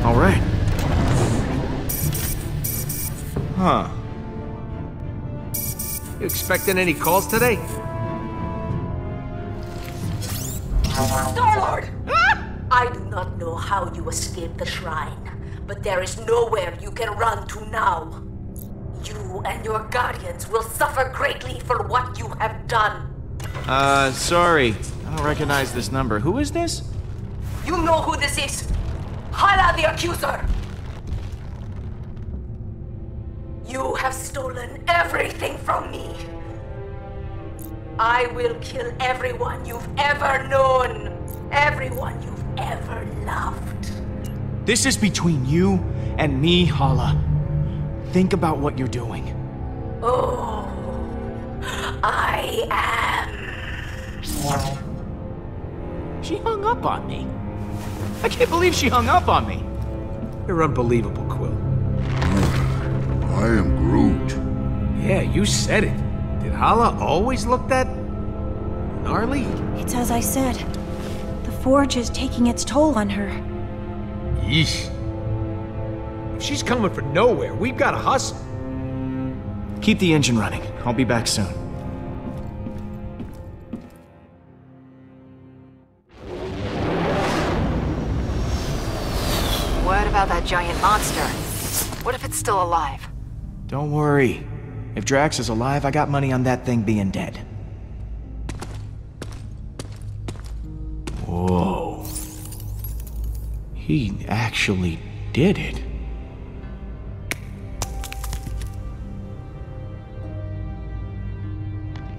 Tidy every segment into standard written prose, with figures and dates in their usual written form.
All right. Huh. You expecting any calls today? Star-Lord! I do not know how you escaped the shrine, but there is nowhere you can run to now. You and your guardians will suffer greatly for what you have done. Sorry. I don't recognize this number. Who is this? You know who this is. Hala the Accuser. You have stolen everything from me. I will kill everyone you've ever known. Everyone you've ever loved. This is between you and me, Hala. Think about what you're doing. Oh, I am. She hung up on me. I can't believe she hung up on me. You're unbelievable, Quill. I am Groot. Yeah, you said it. Did Hala always look that gnarly? It's as I said. The Forge is taking its toll on her. Yeesh. If she's coming from nowhere, we've got to hustle. Keep the engine running. I'll be back soon. What about that giant monster? What if it's still alive? Don't worry. If Drax is alive, I got money on that thing being dead. Whoa. He actually did it.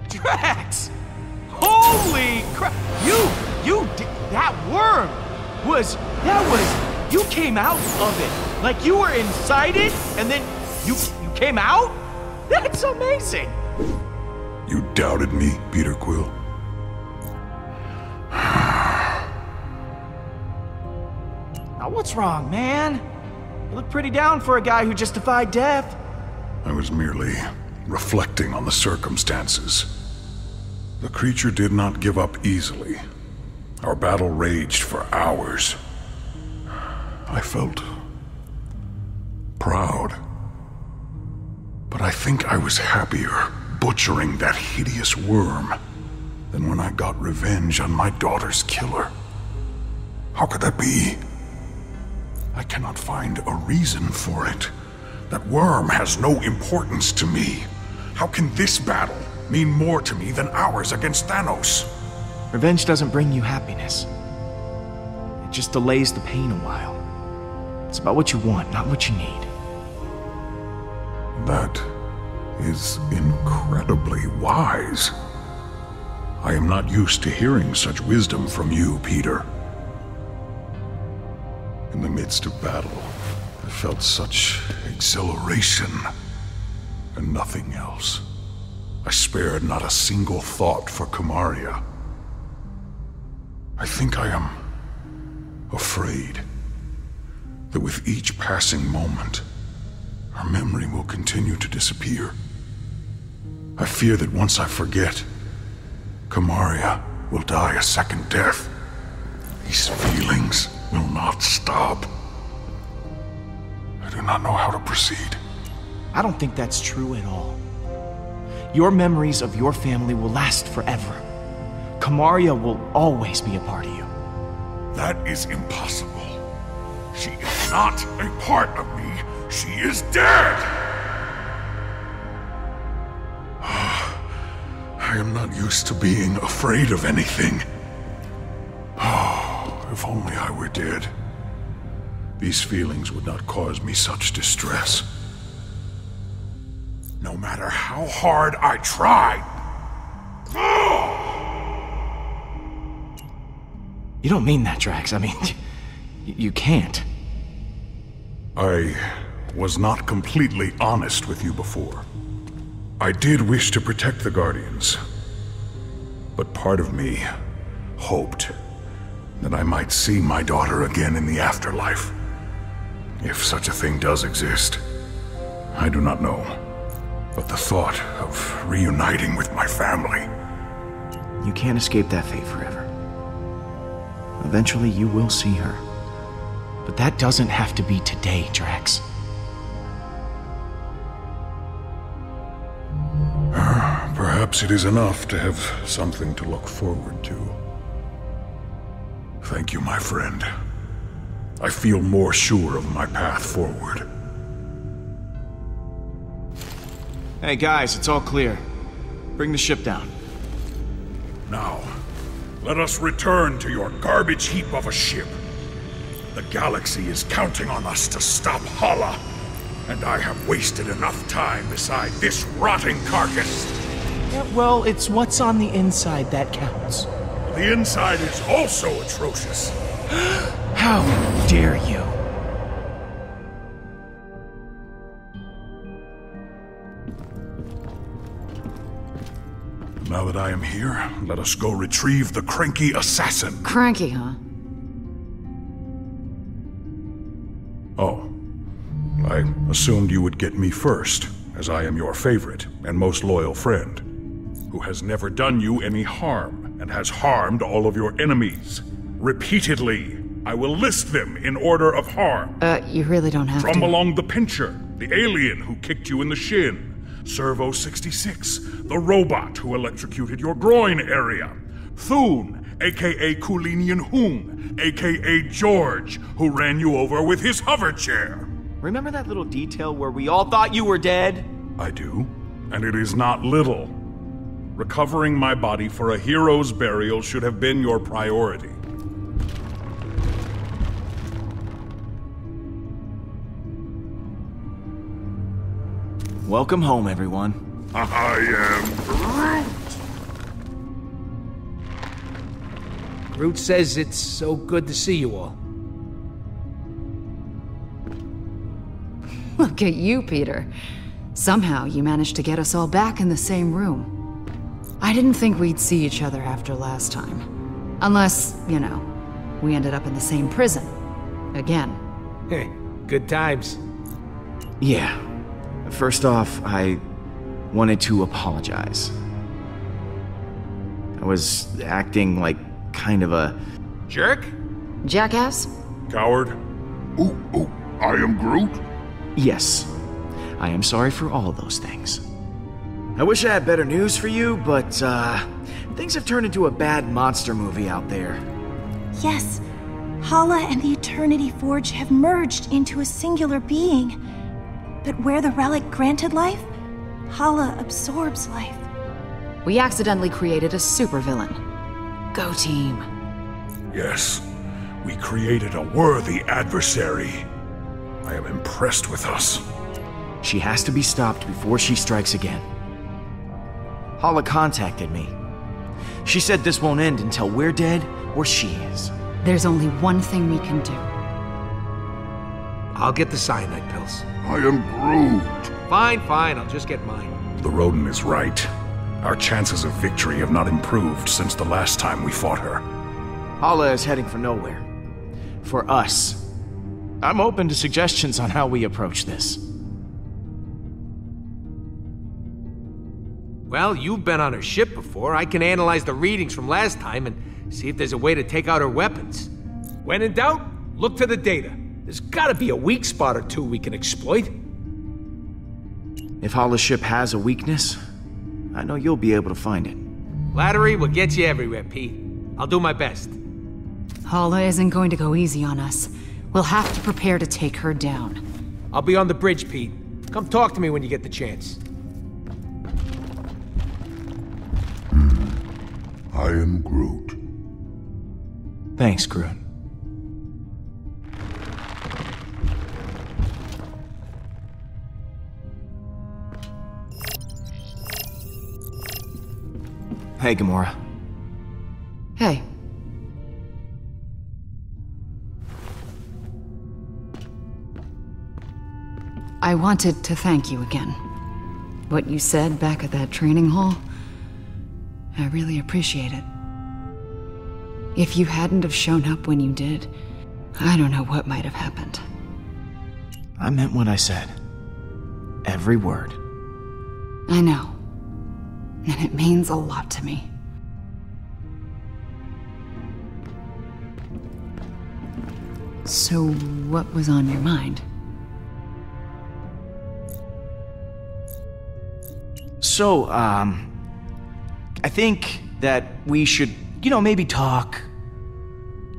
Drax! Holy crap! That worm you came out of it. Like you were inside it, and then you came out? That's amazing! You doubted me, Peter Quill. Now what's wrong, man? You look pretty down for a guy who just defied death. I was merely reflecting on the circumstances. The creature did not give up easily. Our battle raged for hours. I felt proud. But I think I was happier butchering that hideous worm than when I got revenge on my daughter's killer. How could that be? I cannot find a reason for it. That worm has no importance to me. How can this battle mean more to me than ours against Thanos? Revenge doesn't bring you happiness. It just delays the pain a while. It's about what you want, not what you need. That is incredibly wise. I am not used to hearing such wisdom from you, Peter. In the midst of battle, I felt such exhilaration and nothing else. I spared not a single thought for Kamaria. I think I am afraid that with each passing moment, her memory will continue to disappear. I fear that once I forget, Kamaria will die a second death. These feelings will not stop. I do not know how to proceed. I don't think that's true at all. Your memories of your family will last forever. Kamaria will always be a part of you. That is impossible. She is not a part of me. She is dead! I am not used to being afraid of anything. If only I were dead. These feelings would not cause me such distress. No matter how hard I tried. You don't mean that, Drax. I mean, you can't. I was not completely honest with you before. I did wish to protect the Guardians, but part of me hoped that I might see my daughter again in the afterlife. If such a thing does exist, I do not know. But the thought of reuniting with my family... You can't escape that fate forever. Eventually you will see her. But that doesn't have to be today, Drax. Perhaps it is enough to have something to look forward to. Thank you, my friend. I feel more sure of my path forward. Hey guys, it's all clear. Bring the ship down. Now, let us return to your garbage heap of a ship. The galaxy is counting on us to stop Hala, and I have wasted enough time beside this rotting carcass. Yeah, well, it's what's on the inside that counts. The inside is also atrocious. How dare you? Now that I am here, let us go retrieve the cranky assassin. Cranky, huh? Oh. I assumed you would get me first, as I am your favorite and most loyal friend, who has never done you any harm and has harmed all of your enemies. Repeatedly. I will list them in order of harm. You really don't have From to. along the Pincher, the alien who kicked you in the shin. Servo 66, the robot who electrocuted your groin area. Thune, aka Kulinian Hung, aka George, who ran you over with his hover chair. Remember that little detail where we all thought you were dead? I do, and it is not little. Recovering my body for a hero's burial should have been your priority. Welcome home, everyone. I am Groot. Groot says it's so good to see you all. Look at you, Peter. Somehow you managed to get us all back in the same room. I didn't think we'd see each other after last time. Unless, you know, we ended up in the same prison. Again. Hey, good times. Yeah. First off, I wanted to apologize. I was acting like kind of a Jerk? Jackass? Coward. Ooh, I am Groot? yes. I am sorry for all those things. I wish I had better news for you, but things have turned into a bad monster movie out there. Yes, Hala and the Eternity Forge have merged into a singular being. But where the relic granted life, Hala absorbs life. We accidentally created a supervillain. Go team. Yes, we created a worthy adversary. I am impressed with us. She has to be stopped before she strikes again. Hala contacted me. She said this won't end until we're dead or she is. There's only one thing we can do. I'll get the cyanide pills. I am Groot. Fine, I'll just get mine. The rodent is right. Our chances of victory have not improved since the last time we fought her. Hala is heading for nowhere. For us. I'm open to suggestions on how we approach this. Well, you've been on her ship before. I can analyze the readings from last time and see if there's a way to take out her weapons. When in doubt, look to the data. There's gotta be a weak spot or two we can exploit. If Hala's ship has a weakness, I know you'll be able to find it. Flattery will get you everywhere, Pete. I'll do my best. Hala isn't going to go easy on us. We'll have to prepare to take her down. I'll be on the bridge, Pete. Come talk to me when you get the chance. I am Groot. Thanks, Groot. Hey, Gamora. Hey. I wanted to thank you again. What you said back at that training hall, I really appreciate it. If you hadn't have shown up when you did, I don't know what might have happened. I meant what I said. Every word. I know. And it means a lot to me. So what was on your mind? So, I think that we should, maybe talk.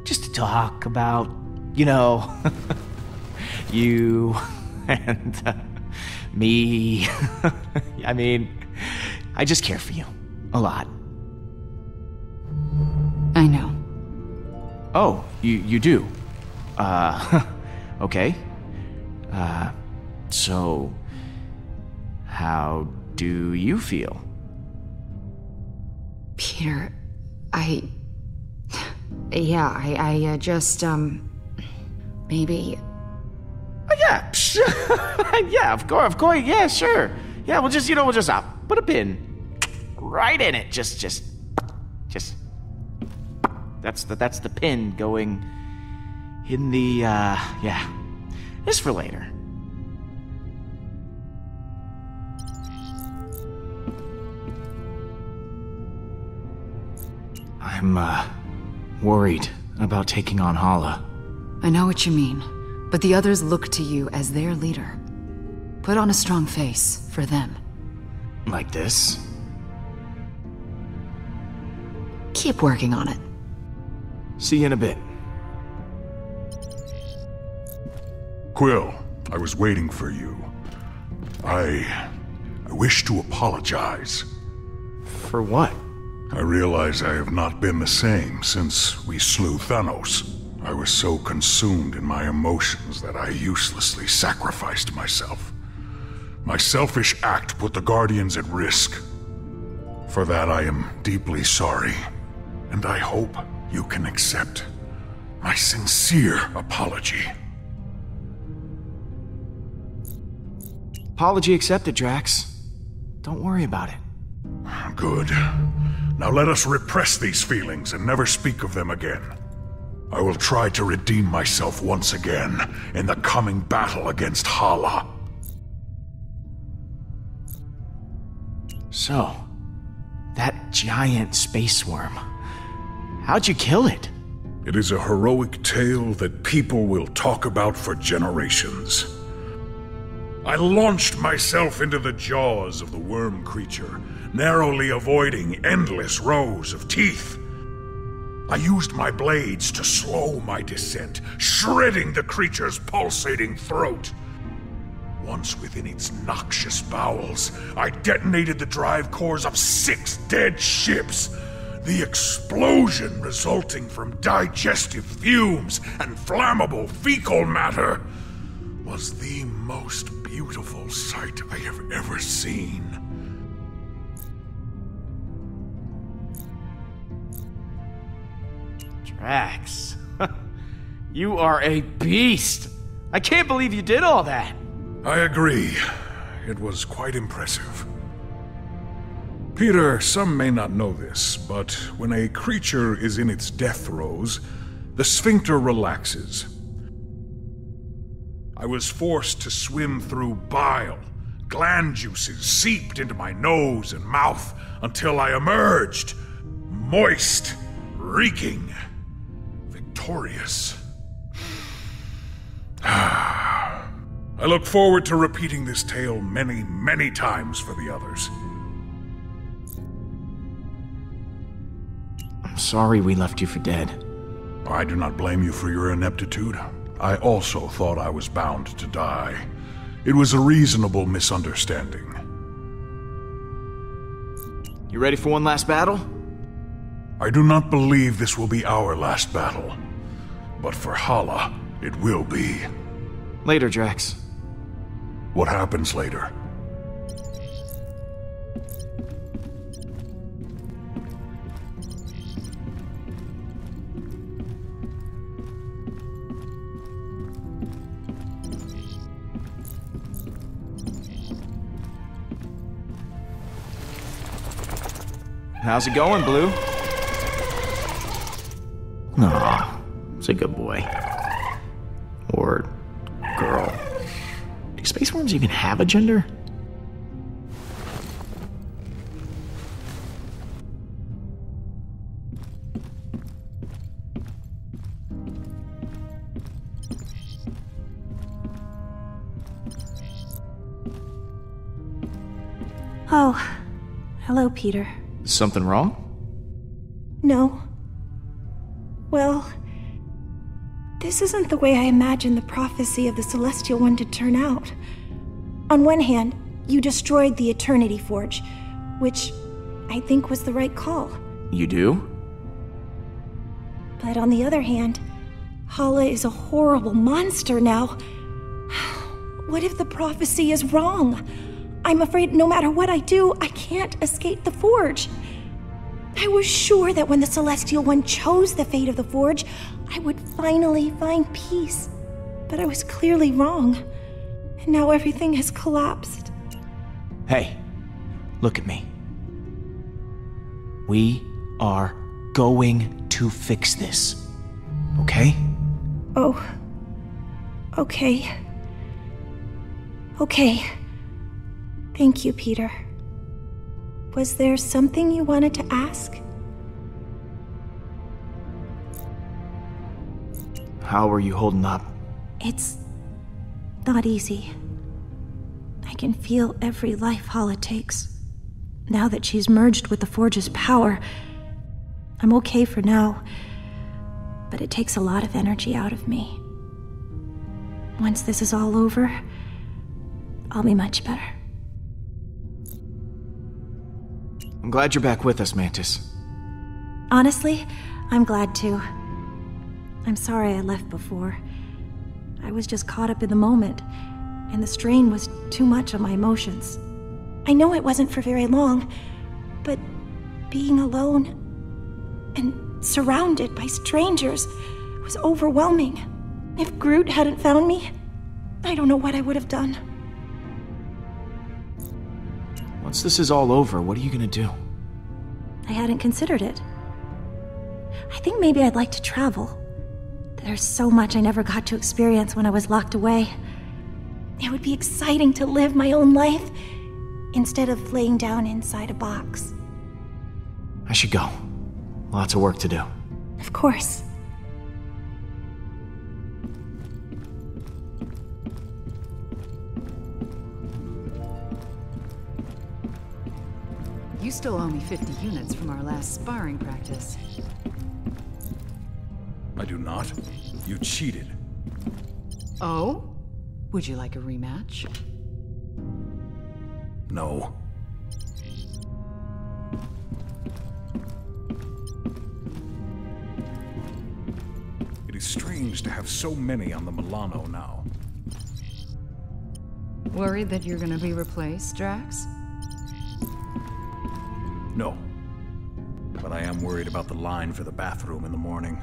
Just to talk about, you and me. I mean, I just care for you. A lot. I know. Oh, you do? Okay. So, how do you feel? Peter, I just, maybe... Yeah, yeah, of course, yeah, sure. Yeah, we'll just put a pin right in it. Just, that's the pin going in the, yeah. Just for later. I'm, worried about taking on Hala. I know what you mean, but the others look to you as their leader. Put on a strong face for them. Like this? Keep working on it. See you in a bit. Quill, I was waiting for you. I wish to apologize. For what? I realize I have not been the same since we slew Thanos. I was so consumed in my emotions that I uselessly sacrificed myself. My selfish act put the Guardians at risk. For that I am deeply sorry, and I hope you can accept my sincere apology. Apology accepted, Drax. Don't worry about it. Good. Now let us repress these feelings and never speak of them again. I will try to redeem myself once again in the coming battle against Hala. So, that giant space worm. How'd you kill it? It is a heroic tale that people will talk about for generations. I launched myself into the jaws of the worm creature, narrowly avoiding endless rows of teeth. I used my blades to slow my descent, shredding the creature's pulsating throat. Once within its noxious bowels, I detonated the drive cores of 6 dead ships. The explosion resulting from digestive fumes and flammable fecal matter was the most beautiful sight I have ever seen. Drax, you are a beast. I can't believe you did all that. I agree. It was quite impressive. Peter, some may not know this, but when a creature is in its death throes, the sphincter relaxes. I was forced to swim through bile. Gland juices seeped into my nose and mouth until I emerged, moist, reeking, victorious. I look forward to repeating this tale many, many times for the others. I'm sorry we left you for dead. I do not blame you for your ineptitude. I also thought I was bound to die. It was a reasonable misunderstanding. You ready for one last battle? I do not believe this will be our last battle. But for Hala, it will be. Later, Drax. What happens later? How's it going, Blue? Aw, it's a good boy. Or girl. Do space worms even have a gender? Oh, hello, Peter. Something wrong? No. Well, this isn't the way I imagined the prophecy of the Celestial One to turn out. On one hand, you destroyed the Eternity Forge, which I think was the right call. You do? But on the other hand, Hala is a horrible monster now. What if the prophecy is wrong? I'm afraid no matter what I do, I can't escape the Forge. I was sure that when the Celestial One chose the fate of the Forge, I would finally find peace. But I was clearly wrong. And now everything has collapsed. Hey, look at me. We are going to fix this. Okay? Oh. Okay. Okay. Thank you, Peter. Was there something you wanted to ask? How are you holding up? It's not easy. I can feel every life Hala takes. Now that she's merged with the Forge's power, I'm okay for now, but it takes a lot of energy out of me. Once this is all over, I'll be much better. I'm glad you're back with us, Mantis. Honestly, I'm glad too. I'm sorry I left before. I was just caught up in the moment, and the strain was too much on my emotions. I know it wasn't for very long, but being alone and surrounded by strangers was overwhelming. If Groot hadn't found me, I don't know what I would have done. Once this is all over, what are you gonna do? I hadn't considered it. I think maybe I'd like to travel. There's so much I never got to experience when I was locked away. It would be exciting to live my own life instead of laying down inside a box. I should go. Lots of work to do. Of course. You still owe me 50 units from our last sparring practice. I do not. You cheated. Oh? Would you like a rematch? No. It is strange to have so many on the Milano now. Worried that you're gonna be replaced, Drax? No. But I am worried about the line for the bathroom in the morning.